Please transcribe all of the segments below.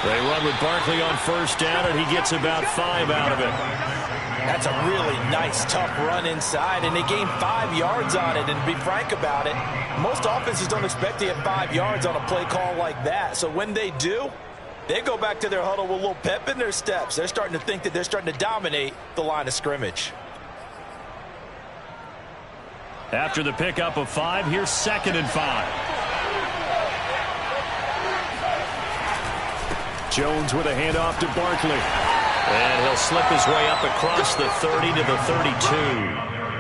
They run with Barkley on first down, and he gets about 5 out of it. That's a really nice, tough run inside, and they gained 5 yards on it. And to be frank about it, most offenses don't expect to get 5 yards on a play call like that. So when they do, they go back to their huddle with a little pep in their steps. They're starting to think that they're starting to dominate the line of scrimmage. After the pickup of 5, here's 2nd and 5. Jones with a handoff to Barkley. And he'll slip his way up across the 30 to the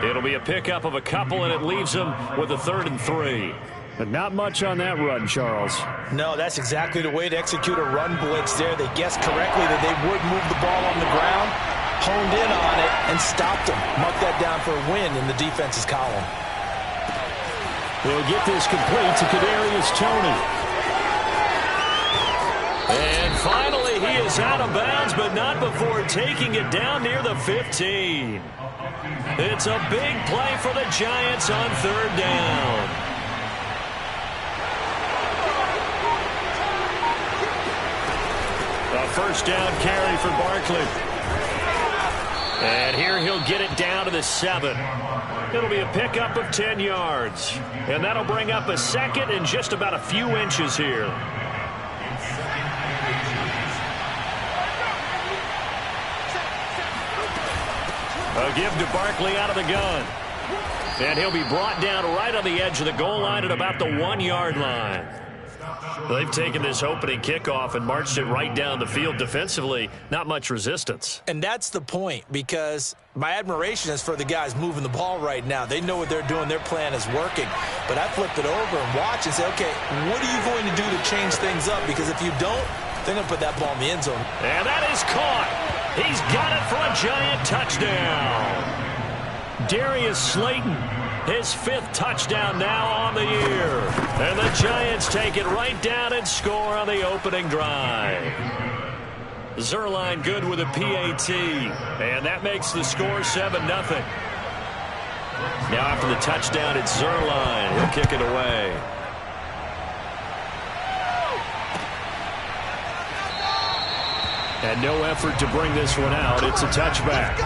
32. It'll be a pickup of a couple, and it leaves him with a 3rd and 3. But not much on that run, Charles. No, that's exactly the way to execute a run blitz there. They guessed correctly that they would move the ball on the ground, honed in on it, and stopped them. Mark that down for a win in the defense's column. We'll get this complete to Kadarius Toney. And finally, he is out of bounds, but not before taking it down near the 15. It's a big play for the Giants on 3rd down. A first down carry for Barkley. And here he'll get it down to the 7. It'll be a pickup of 10 yards. And that'll bring up a 2nd and just about a few inches here. A give to Barkley out of the gun. And he'll be brought down right on the edge of the goal line at about the 1-yard line. They've taken this opening kickoff and marched it right down the field defensively. Not much resistance. And that's the point, because my admiration is for the guys moving the ball right now. They know what they're doing. Their plan is working. But I flip it over and watch and say, okay, what are you going to do to change things up? Because if you don't, they're going to put that ball in the end zone. And that is caught. He's got it for a Giant touchdown. Darius Slayton, his 5th touchdown now on the year. And the Giants take it right down and score on the opening drive. Zuerlein good with a PAT. And that makes the score 7-0. Now after the touchdown, it's Zuerlein. He'll kick it away. And no effort to bring this one out. It's a touchback.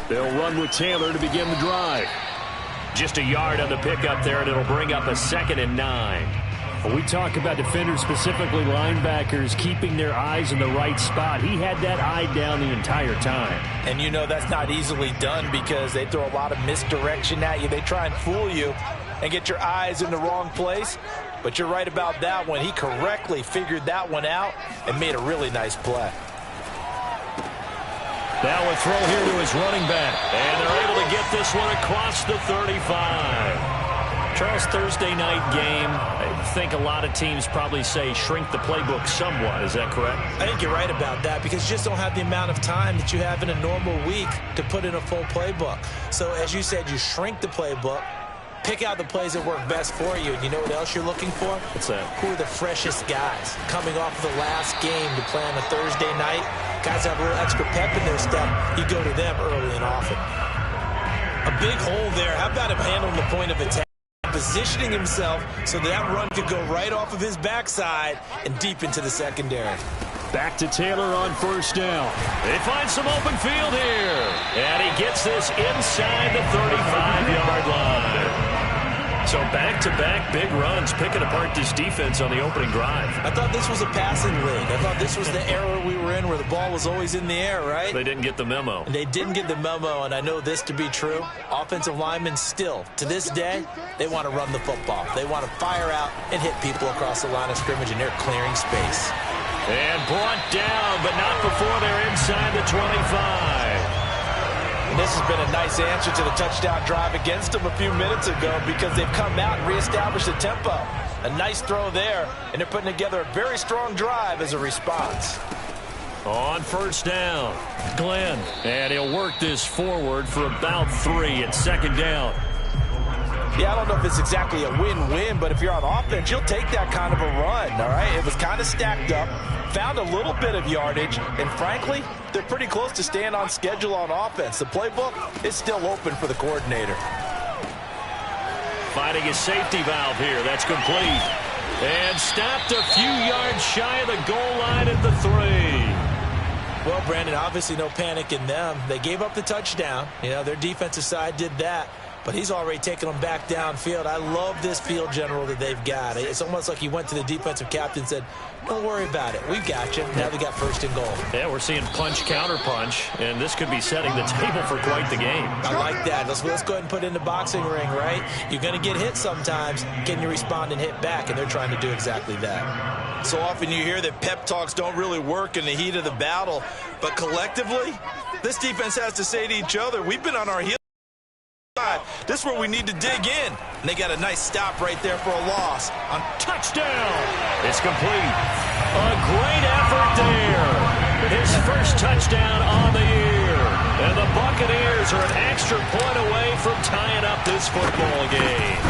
They'll run with Taylor to begin the drive. Just a yard on the pickup there, and it'll bring up a 2nd and 9. When we talk about defenders, specifically linebackers, keeping their eyes in the right spot, he had that eye down the entire time. And you know that's not easily done because they throw a lot of misdirection at you. They try and fool you and get your eyes in the wrong place. But you're right about that one. He correctly figured that one out and made a really nice play. Now a throw here to his running back. And they're able to get this one across the 35. Charles, Thursday night game, I think a lot of teams probably say shrink the playbook somewhat. Is that correct? I think you're right about that because you just don't have the amount of time that you have in a normal week to put in a full playbook. So as you said, you shrink the playbook, pick out the plays that work best for you. And you know what else you're looking for? What's that? Who are the freshest guys coming off of the last game to play on a Thursday night? Guys have a little extra pep in their step. You go to them early and often. A big hole there. How about him handling the point of attack? Positioning himself so that run could go right off of his backside and deep into the secondary. Back to Taylor on first down. They find some open field here. And he gets this inside the 35-yard line. So back-to-back big runs, picking apart this defense on the opening drive. I thought this was a passing league. I thought this was the era we were in where the ball was always in the air, right? They didn't get the memo. And they didn't get the memo, and I know this to be true. Offensive linemen still, to this day, they want to run the football. They want to fire out and hit people across the line of scrimmage, and they're clearing space. And brought down, but not before they're inside the 25. And this has been a nice answer to the touchdown drive against them a few minutes ago because they've come out and reestablished the tempo. A nice throw there, and they're putting together a very strong drive as a response. On first down, Glenn. And he'll work this forward for about 3 at second down. Yeah, I don't know if it's exactly a win-win, but if you're on offense, you'll take that kind of a run, all right? It was kind of stacked up, found a little bit of yardage, and frankly, they're pretty close to staying on schedule on offense. The playbook is still open for the coordinator. Finding a safety valve here. That's complete. And stopped a few yards shy of the goal line at the 3. Well, Brandon, obviously no panic in them. They gave up the touchdown. You know, their defensive side did that. But he's already taken them back downfield. I love this field general that they've got. It's almost like he went to the defensive captain and said, don't worry about it. We've got you. Now they got first and goal. Yeah, we're seeing punch, counter punch, and this could be setting the table for quite the game. I like that. Let's go ahead and put it in the boxing ring, right? You're going to get hit sometimes. Can you respond and hit back? And they're trying to do exactly that. So often you hear that pep talks don't really work in the heat of the battle. But collectively, this defense has to say to each other, we've been on our heels. This is where we need to dig in. And they got a nice stop right there for a loss. On touchdown. It's complete. A great effort there. His first touchdown on the year. And the Buccaneers are an extra point away from tying up this football game.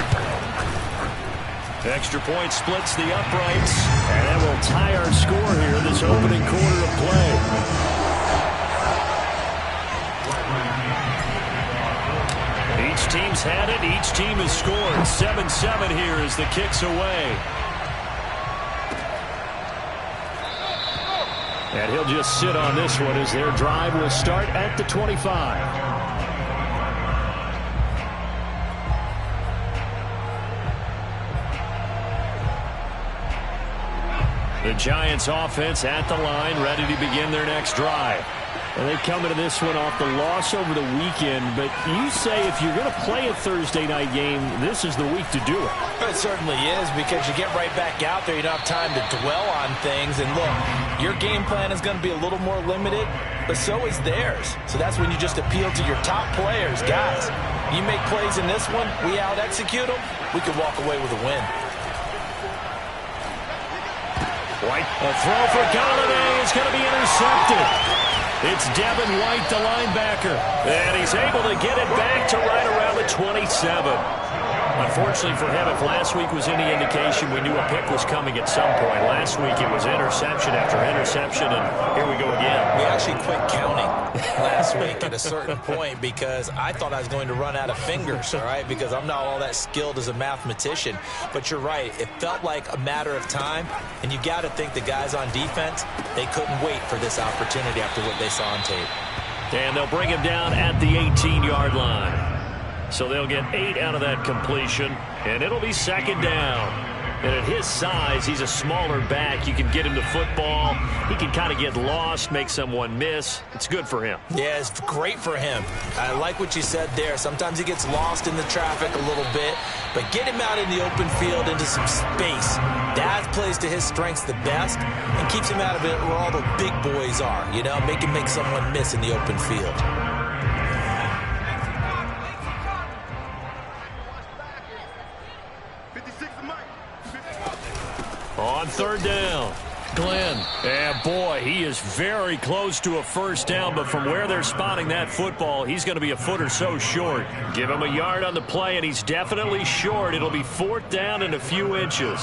Extra point splits the uprights. And that will tie our score here in this opening quarter of play. Each team's had it. Each team has scored. 7-7 here as the kick's away. And he'll just sit on this one as their drive will start at the 25. The Giants offense at the line, ready to begin their next drive. And they come into this one off the loss over the weekend, but you say if you're going to play a Thursday night game, this is the week to do it. It certainly is, because you get right back out there. You don't have time to dwell on things. And look, your game plan is going to be a little more limited, but so is theirs. So that's when you just appeal to your top players. Guys, you make plays in this one, we out-execute them, we can walk away with a win. White, a throw for Galladay is going to be intercepted. It's Devin White, the linebacker, and he's able to get it back to right around the 27. Unfortunately for him, if last week was any indication, we knew a pick was coming at some point. Last week it was interception after interception, and here we go again. We actually quit counting last week at a certain point because I thought I was going to run out of fingers, all right, because I'm not all that skilled as a mathematician. But you're right. It felt like a matter of time, and you got to think the guys on defense, they couldn't wait for this opportunity after what they saw on tape. And they'll bring him down at the 18-yard line. So they'll get 8 out of that completion, and it'll be second down. And at his size, he's a smaller back. You can get him the football. He can kind of get lost, make someone miss. It's good for him. Yeah, it's great for him. I like what you said there. Sometimes he gets lost in the traffic a little bit, but get him out in the open field into some space. That plays to his strengths the best and keeps him out of it where all the big boys are, you know, make him make someone miss in the open field. On third down, Glenn. And boy, he is very close to a first down, but from where they're spotting that football, he's going to be a foot or so short. Give him a yard on the play, and he's definitely short. It'll be fourth down and a few inches.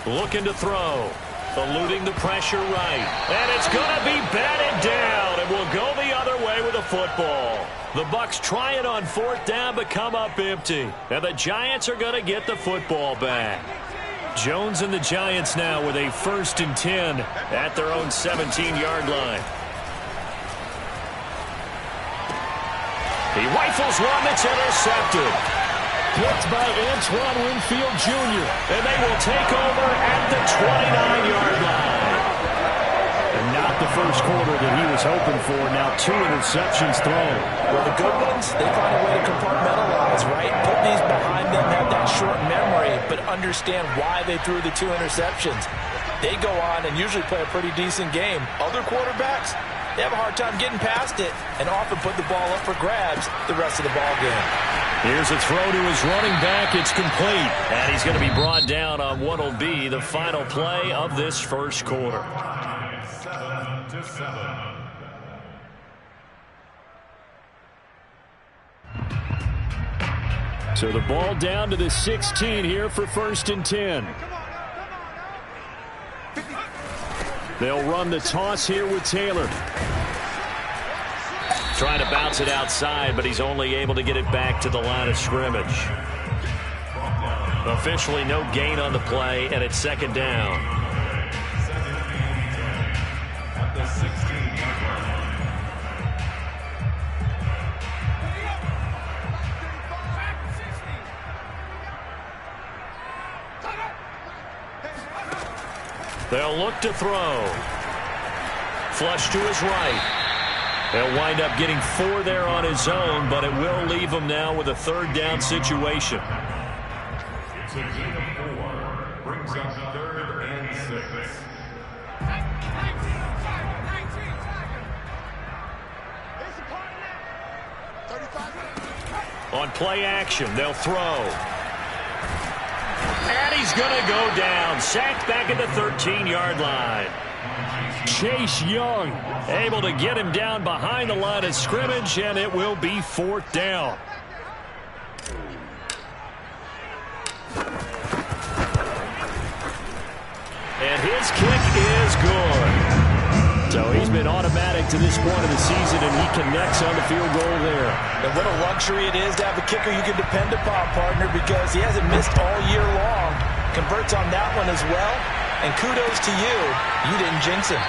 Looking to throw. Eluding the pressure right. And it's going to be batted down. And will go the other way with the football. The Bucs try it on fourth down but come up empty. And the Giants are going to get the football back. Jones and the Giants now with a 1st and 10 at their own 17-yard line. He rifles one that's intercepted. Picked by Antoine Winfield Jr. And they will take over at the 29-yard line. And not the first quarter that he was hoping for. Now 2 interceptions thrown. Well, the good ones, they find a way to compartmentalize, right? Put these behind them, have that short memory. But understand why they threw the 2 interceptions. They go on and usually play a pretty decent game. Other quarterbacks, they have a hard time getting past it and often put the ball up for grabs the rest of the ball game. Here's a throw to his running back. It's complete. And he's going to be brought down on what will be the final play of this first quarter. 7-7. So the ball down to the 16 here for 1st and 10. They'll run the toss here with Taylor. Trying to bounce it outside, but he's only able to get it back to the line of scrimmage. Officially no gain on the play, and it's 2nd down. They'll look to throw. Flush to his right. He'll wind up getting 4 there on his own, but it will leave him now with a 3rd down situation. It's a gain of 4. Brings up 3rd and 6. On play action, they'll throw. And he's going to go down. Sacked back at the 13-yard line. Chase Young able to get him down behind the line of scrimmage, and it will be 4th down. And his kick is good. So he's been automatic to this point of the season, and he connects on the field goal there. And what a luxury it is to have a kicker you can depend upon, partner, because he hasn't missed all year long. Converts on that one as well. And kudos to you. You didn't jinx him.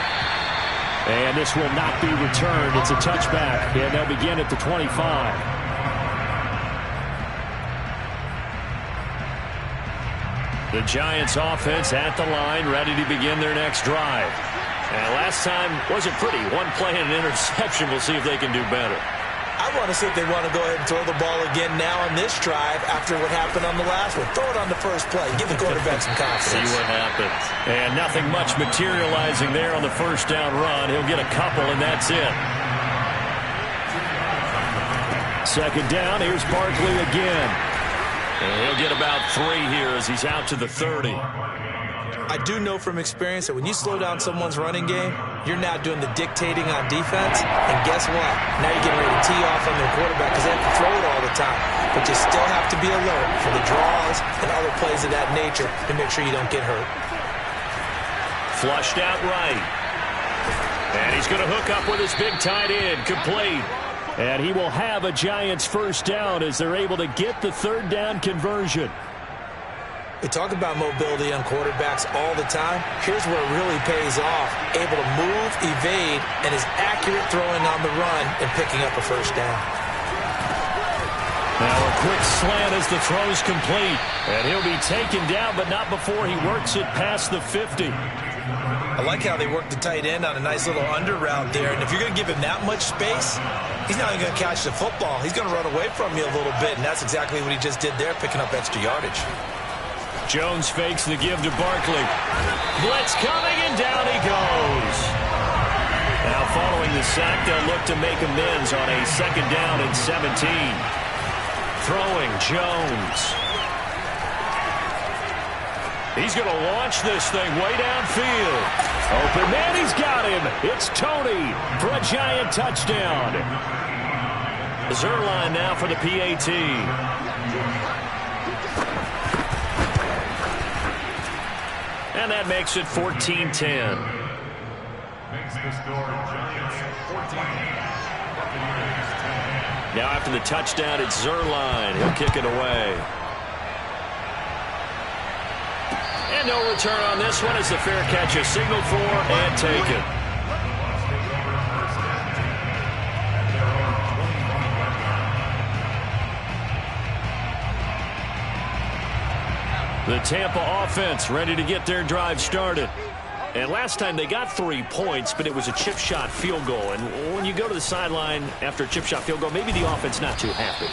And this will not be returned. It's a touchback, and they'll begin at the 25. The Giants offense at the line, ready to begin their next drive. And last time wasn't pretty. 1 play and an interception. We'll see if they can do better. I want to see if they want to go ahead and throw the ball again now on this drive after what happened on the last one. Throw it on the first play. Give the quarterback some confidence. See what happens. And nothing much materializing there on the 1st down run. He'll get a couple, and that's it. 2nd down. Here's Barkley again. And he'll get about 3 here as he's out to the 30. I do know from experience that when you slow down someone's running game, you're now doing the dictating on defense. And guess what? Now you're getting ready to tee off on their quarterback because they have to throw it all the time. But you still have to be alert for the draws and other plays of that nature to make sure you don't get hurt. Flushed out right. And he's going to hook up with his big tight end. Complete. And he will have a Giants 1st down as they're able to get the 3rd down conversion. We talk about mobility on quarterbacks all the time. Here's where it really pays off. Able to move, evade, and is accurate throwing on the run and picking up a 1st down. Now a quick slant as the throw's complete. And he'll be taken down, but not before he works it past the 50. I like how they work the tight end on a nice little under route there. And if you're going to give him that much space, he's not even going to catch the football. He's going to run away from you a little bit, and that's exactly what he just did there, picking up extra yardage. Jones fakes the give to Barkley. Blitz coming, and down he goes. Now following the sack, they'll look to make amends on a 2nd down and 17. Throwing Jones. He's going to launch this thing way downfield. Open man, he's got him. It's Tony for a Giant touchdown. Zerline now for the PAT. And that makes it 14-10. Makes the score Giants 14. Now after the touchdown, it's Zerline. He'll kick it away. And no return on this one as the fair catch is signaled for and taken. The Tampa offense ready to get their drive started. And last time they got 3 points, but it was a chip shot field goal. And when you go to the sideline after a chip shot field goal, maybe the offense not too happy.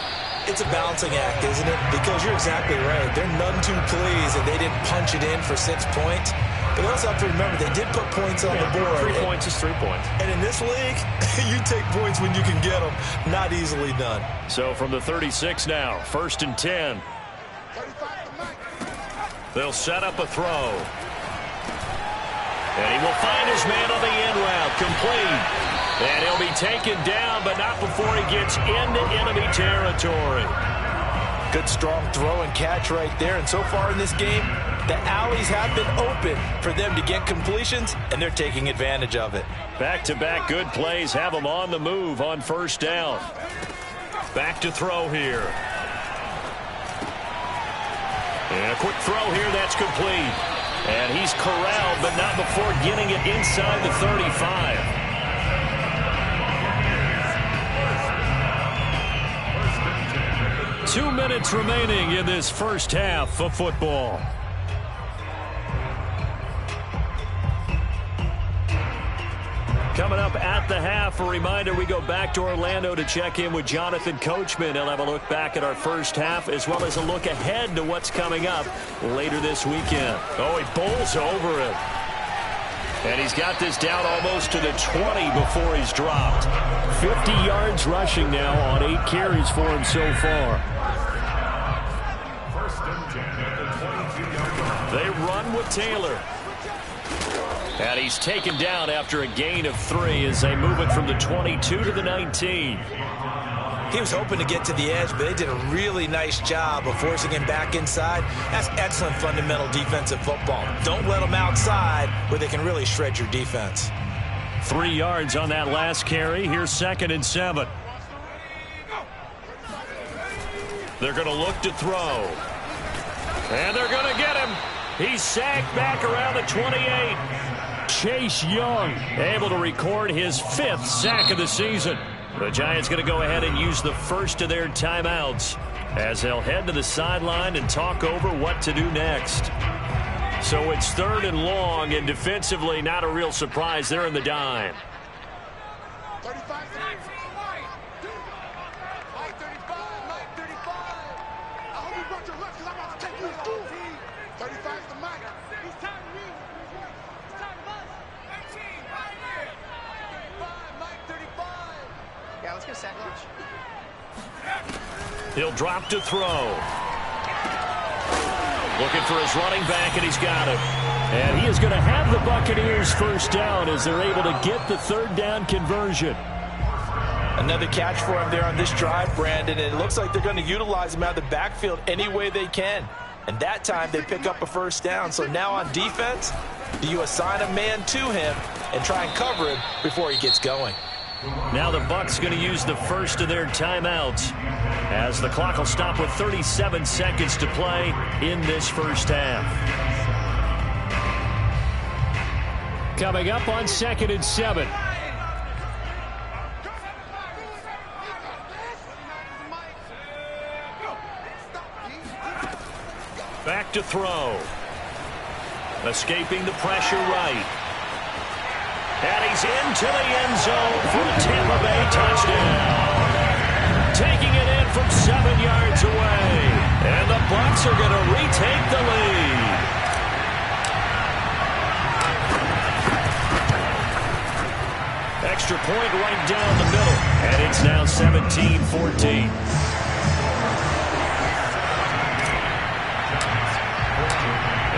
It's a balancing act, isn't it? Because you're exactly right. They're none too pleased that they didn't punch it in for 6 points. But they also have to remember they did put points on the board. 3 points is 3 points. And in this league, you take points when you can get them. Not easily done. So from the 36 now, 1st and 10. They'll set up a throw. And he will find his man on the end route. Complete. And he'll be taken down, but not before he gets into enemy territory. Good strong throw and catch right there. And so far in this game, the alleys have been open for them to get completions, and they're taking advantage of it. Back-to-back good plays have them on the move on 1st down. Back to throw here. And a quick throw here, that's complete. And he's corralled, but not before getting it inside the 35. Two minutes remaining in this first half of football. Coming up at the half, a reminder, we go back to Orlando to check in with Jonathan Coachman. He'll have a look back at our first half as well as a look ahead to what's coming up later this weekend. Oh, he bowls over it. And he's got this down almost to the 20 before he's dropped. 50 yards rushing now on 8 carries for him so far. They run with Taylor. And he's taken down after a gain of 3 as they move it from the 22 to the 19. He was hoping to get to the edge, but they did a really nice job of forcing him back inside. That's excellent fundamental defensive football. Don't let them outside where they can really shred your defense. 3 yards on that last carry. Here's 2nd and 7. They're going to look to throw. And they're going to get him. He's sacked back around the 28. Chase Young able to record his 5th sack of the season. The Giants going to go ahead and use the first of their timeouts as they'll head to the sideline and talk over what to do next. So it's 3rd and long, and defensively not a real surprise. They're in the dime. 35. Mike 35. I hope you brought your lunch because I'm about to take you to school. 35's the Mike. He's tired of me. He's tired of us. 19, right here. 35, Mike 35. Yeah, let's get a sack lunch. He'll drop to throw. Looking for his running back, and he's got it. And he is going to have the Buccaneers first down as they're able to get the 3rd down conversion. Another catch for him there on this drive, Brandon, and it looks like they're going to utilize him out of the backfield any way they can. And that time they pick up a first down. So now on defense, do you assign a man to him and try and cover him before he gets going? Now the Bucs going to use the first of their timeouts as the clock will stop with 37 seconds to play in this first half. Coming up on 2nd and 7. Back to throw. Escaping the pressure right. And he's into the end zone for a Tampa Bay touchdown. Taking it in from 7 yards away. And the Bucs are going to retake the lead. Extra point right down the middle. And it's now 17-14.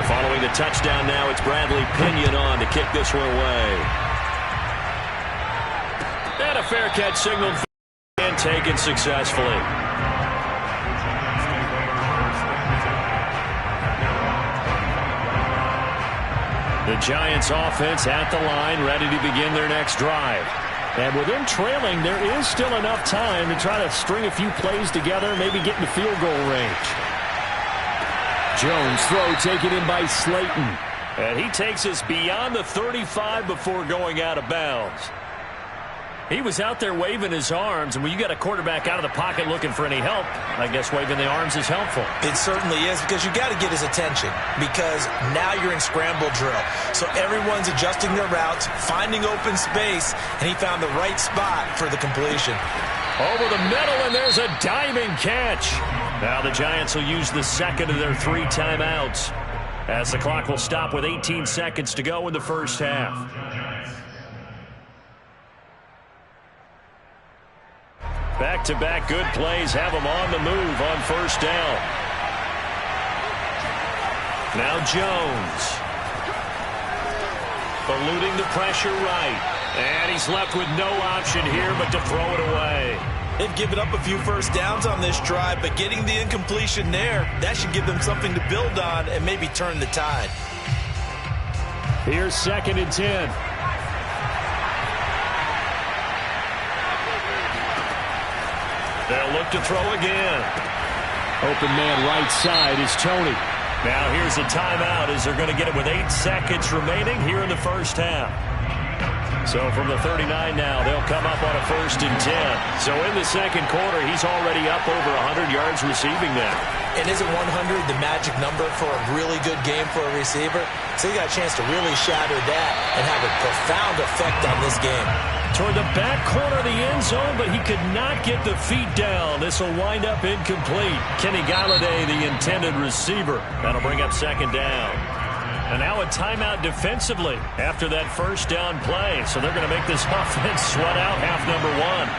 Following the touchdown now, it's Bradley Pinion on to kick this one away. And a fair catch signaled and taken successfully. The Giants offense at the line, ready to begin their next drive. And with them trailing, there is still enough time to try to string a few plays together, maybe get in the field goal range. Jones throw taken in by Slayton. And he takes us beyond the 35 before going out of bounds. He was out there waving his arms, and when you got a quarterback out of the pocket looking for any help, I guess waving the arms is helpful. It certainly is, because you got to get his attention, because now you're in scramble drill. So everyone's adjusting their routes, finding open space, and he found the right spot for the completion. Over the middle, and there's a diving catch. Now the Giants will use the second of their 3 timeouts, as the clock will stop with 18 seconds to go in the first half. Back-to-back good plays have them on the move on first down. Now Jones. Eluding the pressure right. And he's left with no option here but to throw it away. They've given up a few first downs on this drive, but getting the incompletion there, that should give them something to build on and maybe turn the tide. Here's 2nd and 10. They'll look to throw again. Open man right side is Tony. Now here's a timeout as they're going to get it with 8 seconds remaining here in the first half. So from the 39 now, they'll come up on a 1st and 10. So in the second quarter, he's already up over 100 yards receiving now. And isn't 100 the magic number for a really good game for a receiver? So he got a chance to really shatter that and have a profound effect on this game. Toward the back corner of the end zone, but he could not get the feet down. This will wind up incomplete. Kenny Galladay, the intended receiver. That'll bring up 2nd down. And now a timeout defensively after that first down play. So they're going to make this offense sweat out half number 1.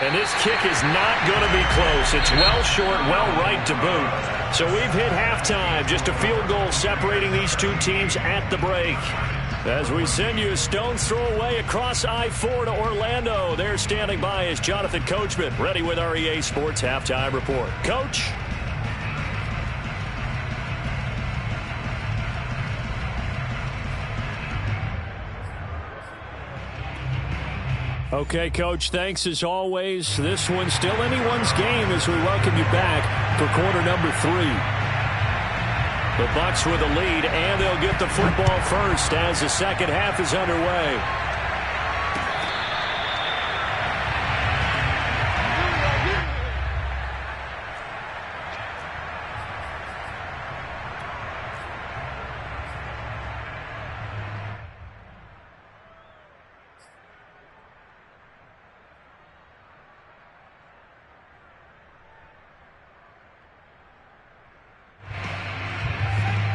And this kick is not going to be close. It's well short, well right to boot. So we've hit halftime. Just a field goal separating these two teams at the break. As we send you a stone's throw away across I-4 to Orlando. There standing by is Jonathan Coachman, ready with our EA Sports Halftime Report. Coach? Okay, Coach, thanks as always. This one's still anyone's game as we welcome you back for quarter number 3. The Bucs with a lead, and they'll get the football first as the second half is underway.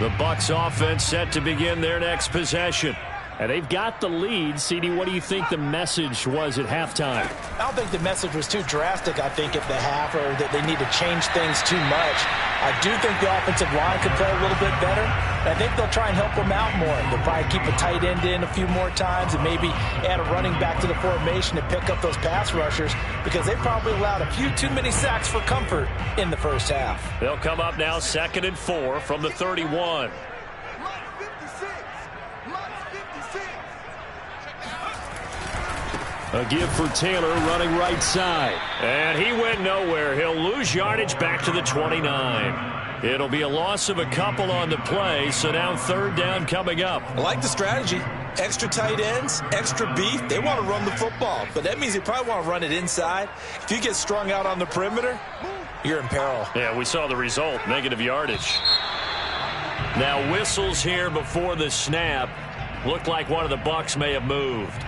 The Bucs offense set to begin their next possession. And they've got the lead. CD, what do you think the message was at halftime? I don't think the message was too drastic, I think, at the half, or that they need to change things too much. I do think the offensive line could play a little bit better. I think they'll try and help them out more. They'll probably keep a tight end in a few more times and maybe add a running back to the formation to pick up those pass rushers, because they probably allowed a few too many sacks for comfort in the first half. They'll come up now 2nd and 4 from the 31. A give for Taylor running right side. And he went nowhere. He'll lose yardage back to the 29. It'll be a loss of a couple on the play, so now 3rd down coming up. I like the strategy. Extra tight ends, extra beef. They want to run the football, but that means they probably want to run it inside. If you get strung out on the perimeter, you're in peril. Yeah, we saw the result, negative yardage. Now whistles here before the snap. Looked like one of the Bucs may have moved.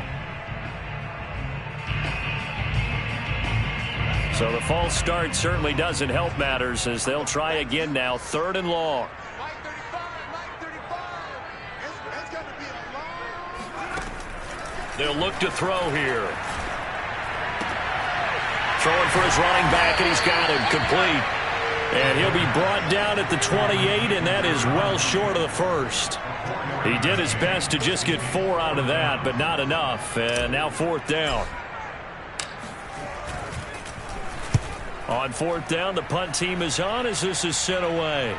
So the false start certainly doesn't help matters as they'll try again now, 3rd and long. They'll look to throw here. Throwing for his running back, and he's got him complete. And he'll be brought down at the 28, and that is well short of the first. He did his best to just get 4 out of that, but not enough. And now 4th down. On 4th down, the punt team is on as this is sent away.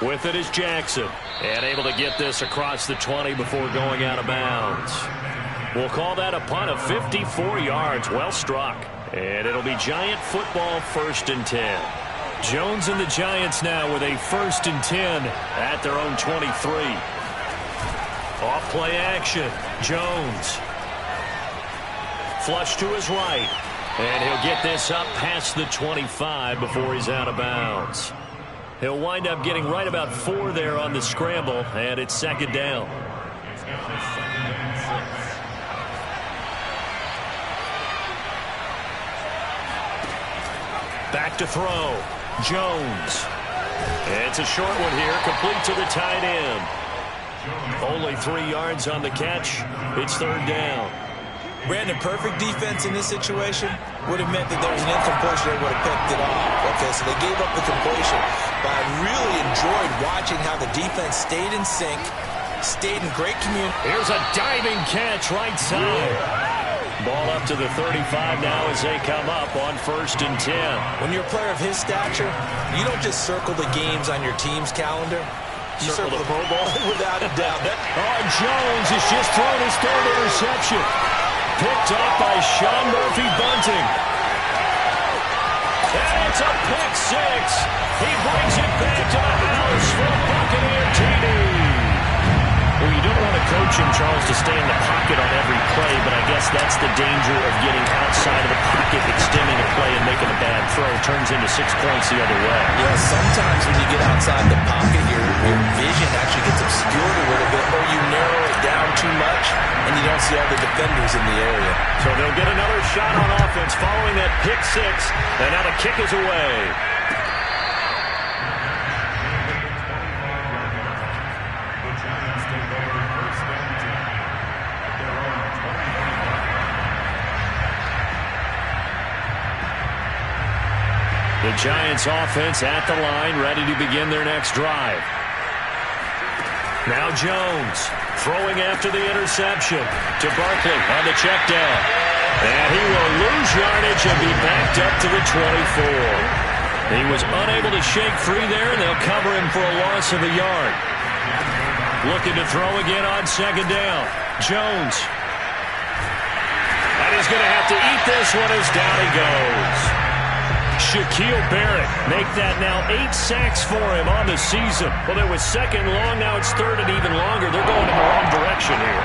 With it is Jackson. And able to get this across the 20 before going out of bounds. We'll call that a punt of 54 yards. Well struck. And it'll be Giant football 1st and 10. Jones and the Giants now with a 1st and 10 at their own 23. Off play action. Jones. Flush to his right. And he'll get this up past the 25 before he's out of bounds. He'll wind up getting right about 4 there on the scramble, and it's second down. Back to throw. Jones. It's a short one here, complete to the tight end. Only 3 yards on the catch. It's third down. Brandon, perfect defense in this situation would have meant that there was an incompletion. They would have picked it off. Okay, so they gave up the completion. But I really enjoyed watching how the defense stayed in sync, stayed in great communication. Here's a diving catch right side. Ball up to the 35 now as they come up on 1st and 10. When you're a player of his stature, you don't just circle the games on your team's calendar. You circle the Pro Bowl without a doubt. Jones has just thrown his 3rd interception. Picked up by Sean Murphy-Bunting. And it's a pick 6. He brings it back to the house for a Buccaneer TD. Well, you don't want to coach him, Charles, to stay in the pocket on every play, but I guess that's the danger of getting outside of the pocket, extending a play, and making a bad throw. Turns into 6 points the other way. Yeah, sometimes when you get outside the pocket, your vision actually gets obscured a little bit, or you narrow it down too much, and you don't see all the defenders in the area. So they'll get another shot on offense following that pick 6, and now the kick is away. The Giants offense at the line, ready to begin their next drive. Now Jones throwing after the interception to Barkley on the check down. And he will lose yardage and be backed up to the 24. He was unable to shake free there, and they'll cover him for a loss of a yard. Looking to throw again on second down. Jones. And he's going to have to eat this one as down he goes. Shaquille Barrett make that now 8 sacks for him on the season. Well, it was second long. Now it's third and even longer. They're going in the wrong direction here.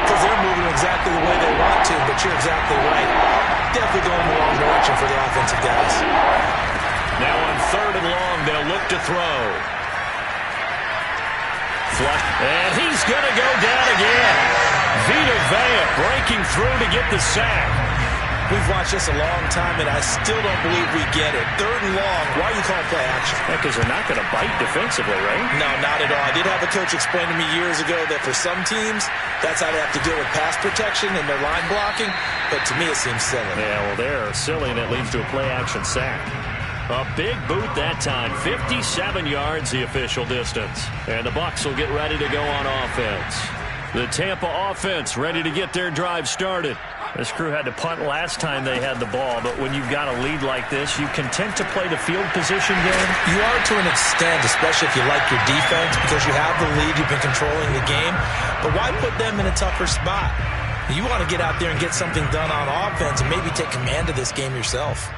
Because they're moving exactly the way they want to, but you're exactly right. Definitely going in the wrong direction for the offensive guys. Now on 3rd and long, they'll look to throw. Flush. And he's going to go down again. Vita Vea breaking through to get the sack. We've watched this a long time, and I still don't believe we get it. 3rd and long, why are you calling play action? Because they're not going to bite defensively, right? No, not at all. I did have a coach explain to me years ago that for some teams, that's how they have to deal with pass protection and their line blocking, but to me it seems silly. Yeah, well, they're silly, and it leads to a play action sack. A big boot that time, 57 yards the official distance. And the Bucs will get ready to go on offense. The Tampa offense ready to get their drive started. This crew had to punt last time they had the ball, but when you've got a lead like this, you content to play the field position game? You are to an extent, especially if you like your defense, because you have the lead, you've been controlling the game. But why put them in a tougher spot? You want to get out there and get something done on offense and maybe take command of this game yourself.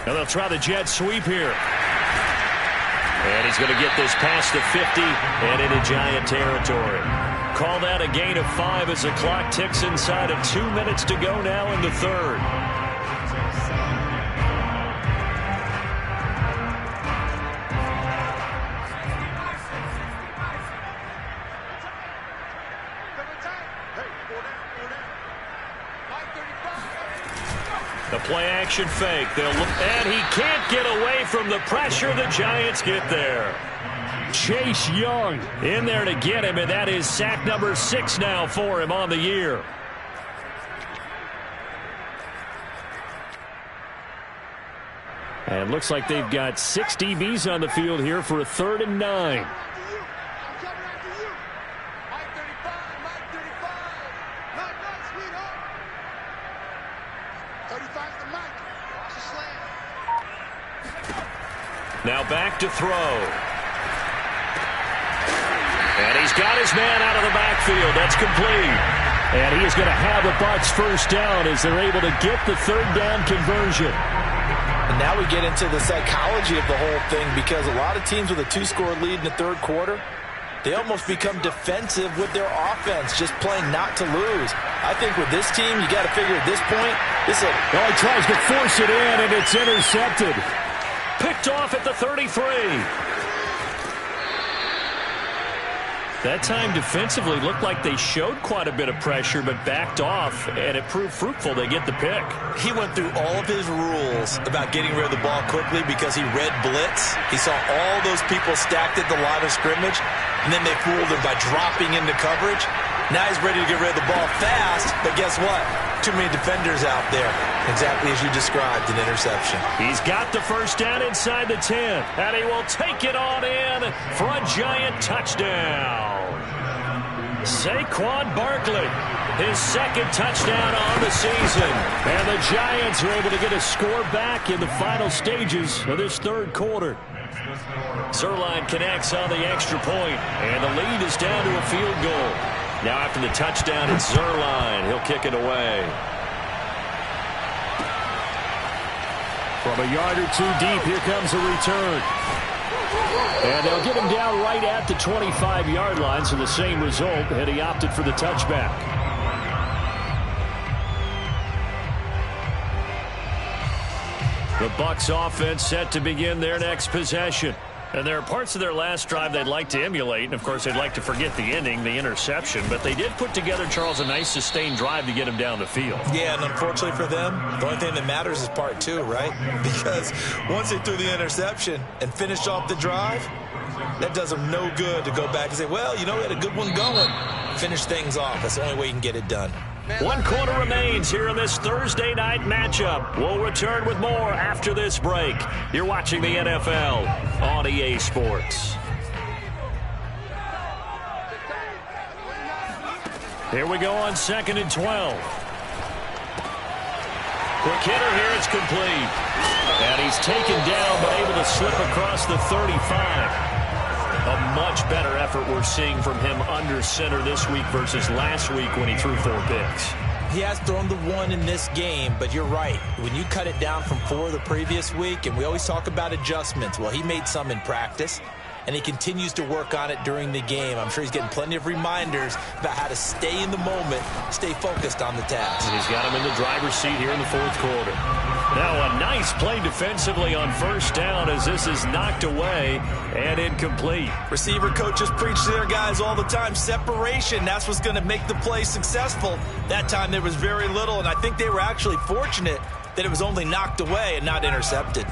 Now they'll try the jet sweep here. And he's going to get this past the 50 and into Giant territory. Call that a gain of 5 as the clock ticks inside of 2 minutes to go now in the 3rd. The play-action fake. They'll look, and he can't get away from the pressure. The Giants get there. Chase Young in there to get him, and that is sack number 6 now for him on the year. And looks like they've got 6 DBs on the field here for a 3rd and 9. Now back to throw. And he's got his man out of the backfield. That's complete. And he is going to have the Bucs first down as they're able to get the 3rd down conversion. And now we get into the psychology of the whole thing, because a lot of teams with a 2-score lead in the 3rd quarter, They almost become defensive with their offense, just playing not to lose. I think with this team, you got to figure at this point, this is well, he tries to force it in, and it's intercepted. Picked off at the 33. That time defensively looked like they showed quite a bit of pressure but backed off, and it proved fruitful. They get the pick. He went through all of his rules about getting rid of the ball quickly because he read blitz. He saw all those people stacked at the line of scrimmage, and then they fooled him by dropping into coverage. Now he's ready to get rid of the ball fast, but guess what? Too many defenders out there. Exactly as you described, an interception. He's got the first down inside the 10, and he will take it on in for a Giant touchdown. Saquon Barkley, his second touchdown on the season. And the Giants are able to get a score back in the final stages of this third quarter. Zuerlein connects on the extra point, and the lead is down to a field goal. Now after the touchdown, it's Zuerlein. He'll kick it away. From a yard or two deep, here comes a return. And they'll get him down right at the 25-yard line, so the same result, and he opted for the touchback. The Bucs offense set to begin their next possession. And there are parts of their last drive they'd like to emulate, and of course they'd like to forget the ending, the interception, but they did put together, Charles, a nice sustained drive to get him down the field. Yeah, and unfortunately for them, the only thing that matters is part two, right? Because once they threw the interception and finished off the drive, that does them no good to go back and say, well, you know, we had a good one going. Finish things off. That's the only way you can get it done. 1 quarter remains here in this Thursday night matchup. We'll return with more after this break. You're watching the NFL on EA Sports. Here we go on 2nd and 12. Quick hitter here, it's complete. And he's taken down but able to slip across the 35. A much better effort we're seeing from him under center this week versus last week when he threw 4 picks. He has thrown the 1 in this game, but you're right. When you cut it down from 4 the previous week, and we always talk about adjustments, well, he made some in practice, and he continues to work on it during the game. I'm sure he's getting plenty of reminders about how to stay in the moment, stay focused on the task. And he's got him in the driver's seat here in the 4th quarter. Now a nice play defensively on first down as this is knocked away and incomplete. Receiver coaches preach to their guys all the time. Separation, that's what's going to make the play successful. That time there was very little, and I think they were actually fortunate that it was only knocked away and not intercepted.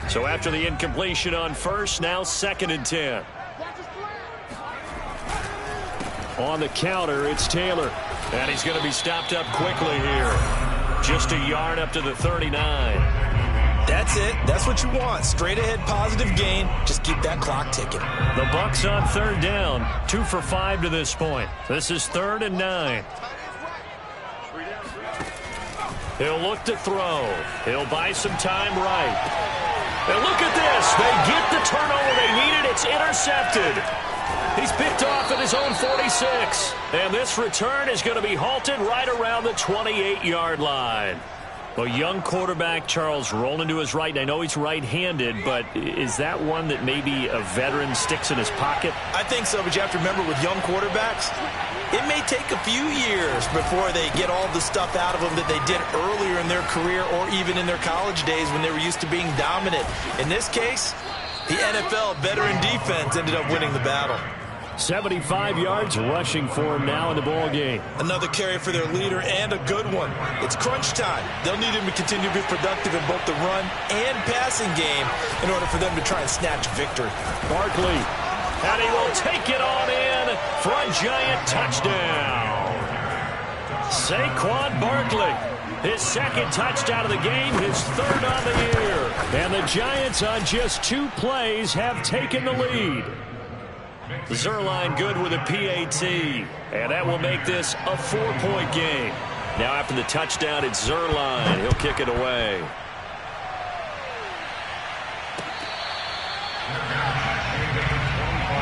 So after the incompletion on first, now 2nd and 10. On the counter, it's Taylor. And he's going to be stopped up quickly here. Just a yard up to the 39. That's it. That's what you want. Straight ahead positive gain. Just keep that clock ticking. The Bucs on 3rd down. 2 for 5 to this point. This is 3rd and 9. He'll look to throw. He'll buy some time right. And look at this. They get the turnover they needed. It's intercepted. He's picked off at his own 46. And this return is going to be halted right around the 28-yard line. A young quarterback, Charles, rolling to his right. And I know he's right-handed, but is that one that maybe a veteran sticks in his pocket? I think so, but you have to remember with young quarterbacks, it may take a few years before they get all the stuff out of them that they did earlier in their career or even in their college days when they were used to being dominant. In this case, the NFL veteran defense ended up winning the battle. 75 yards rushing for him now in the ball game. Another carry for their leader and a good one. It's crunch time. They'll need him to continue to be productive in both the run and passing game in order for them to try and snatch victory. Barkley, and he will take it on in for a Giant touchdown. Saquon Barkley, his 2nd touchdown of the game, his 3rd on the year. And the Giants on just 2 plays have taken the lead. Zuerlein good with a PAT, and that will make this a 4-point game. Now after the touchdown, it's Zuerlein. He'll kick it away.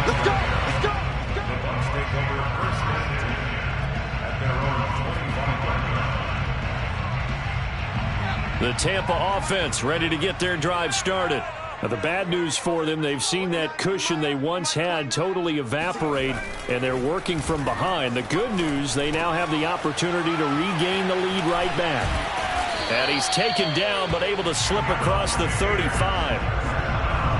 Let's go! Let's go! The Bucs take over first and 10 at their own 25-yard line. The Tampa offense ready to get their drive started. Now, the bad news for them, they've seen that cushion they once had totally evaporate, and they're working from behind. The good news, they now have the opportunity to regain the lead right back. And he's taken down, but able to slip across the 35.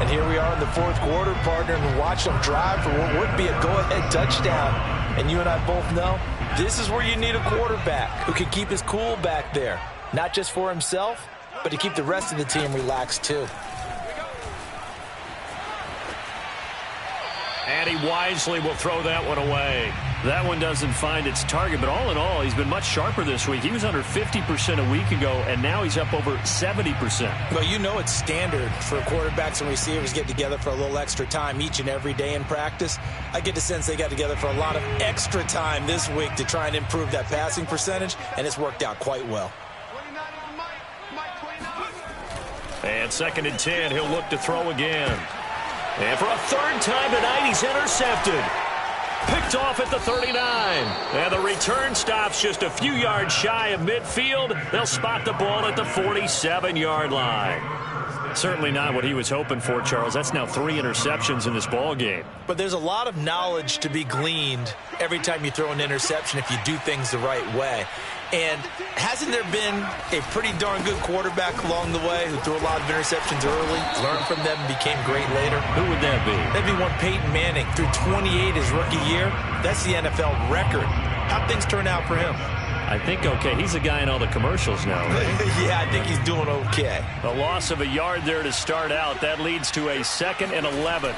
And here we are in the fourth quarter, partner, and watch them drive for what would be a go-ahead touchdown. And you and I both know this is where you need a quarterback who can keep his cool back there, not just for himself, but to keep the rest of the team relaxed too. And he wisely will throw that one away. That one doesn't find its target, but all in all, he's been much sharper this week. He was under 50% a week ago, and now he's up over 70%. Well, you know it's standard for quarterbacks and receivers get together for a little extra time each and every day in practice. I get the sense they got together for a lot of extra time this week to try and improve that passing percentage, and it's worked out quite well. And 2nd and 10, he'll look to throw again. And for a third time tonight, he's intercepted. Picked off at the 39. And the return stops just a few yards shy of midfield. They'll spot the ball at the 47-yard line. Certainly not what he was hoping for, Charles. That's now 3 interceptions in this ball game. But there's a lot of knowledge to be gleaned every time you throw an interception if you do things the right way. And hasn't there been a pretty darn good quarterback along the way who threw a lot of interceptions early, learned from them, and became great later? Who would that be? That'd be one Peyton Manning. Threw 28 his rookie year. That's the NFL record. How'd things turn out for him? I think okay. He's a guy in all the commercials now, right? Yeah, I think he's doing okay. A loss of a yard there to start out. That leads to a 2nd and 11.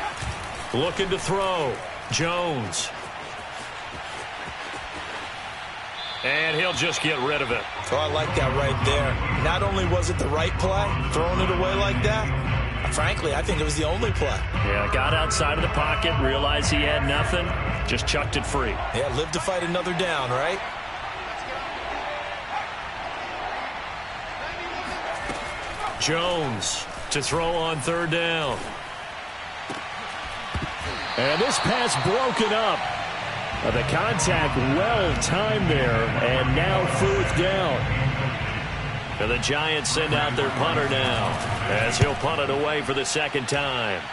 Looking to throw. Jones. And he'll just get rid of it. Oh, I like that right there. Not only was it the right play, throwing it away like that, frankly, I think it was the only play. Yeah, got outside of the pocket, realized he had nothing, just chucked it free. Yeah, live to fight another down, right? Jones to throw on 3rd down. And this pass broken up. The contact well-timed there, and now 4th down. And the Giants send out their punter now, as he'll punt it away for the 2nd time.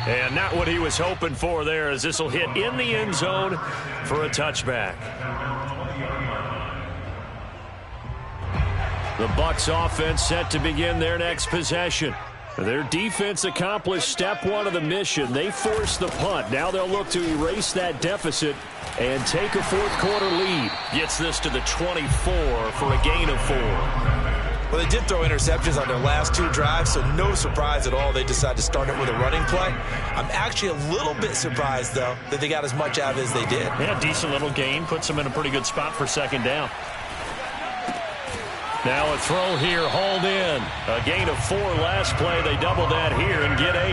And not what he was hoping for there, as this will hit in the end zone for a touchback. The Bucs offense set to begin their next possession. Their defense accomplished step 1 of the mission. They forced the punt. Now they'll look to erase that deficit and take a 4th quarter lead. Gets this to the 24 for a gain of 4. Well, they did throw interceptions on their last 2 drives, so no surprise at all they decided to start it with a running play. I'm actually a little bit surprised, though, that they got as much out of it as they did. Yeah, decent little gain. Puts them in a pretty good spot for 2nd down. Now a throw here, hauled in. A gain of 4 last play. They double that here and get 8.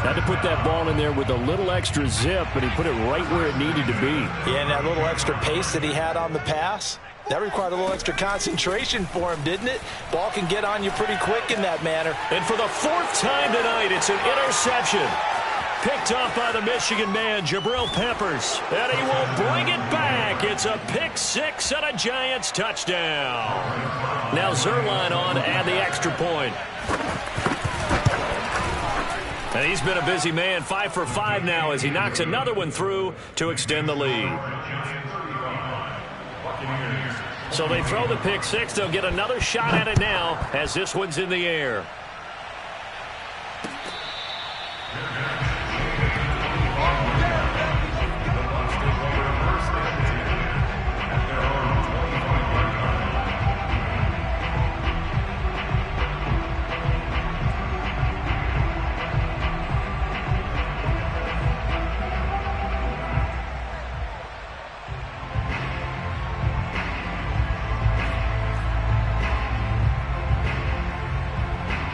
Had to put that ball in there with a little extra zip, but he put it right where it needed to be. Yeah, and that little extra pace that he had on the pass, that required a little extra concentration for him, didn't it? Ball can get on you pretty quick in that manner. And for the 4th time tonight, it's an interception. Picked off by the Michigan man, Jabril Peppers. And he will bring it back. It's a pick 6 and a Giants touchdown. Now Zerline on to add the extra point. And he's been a busy man, 5 for 5 now as he knocks another one through to extend the lead. So they throw the pick 6. They'll get another shot at it now as this one's in the air.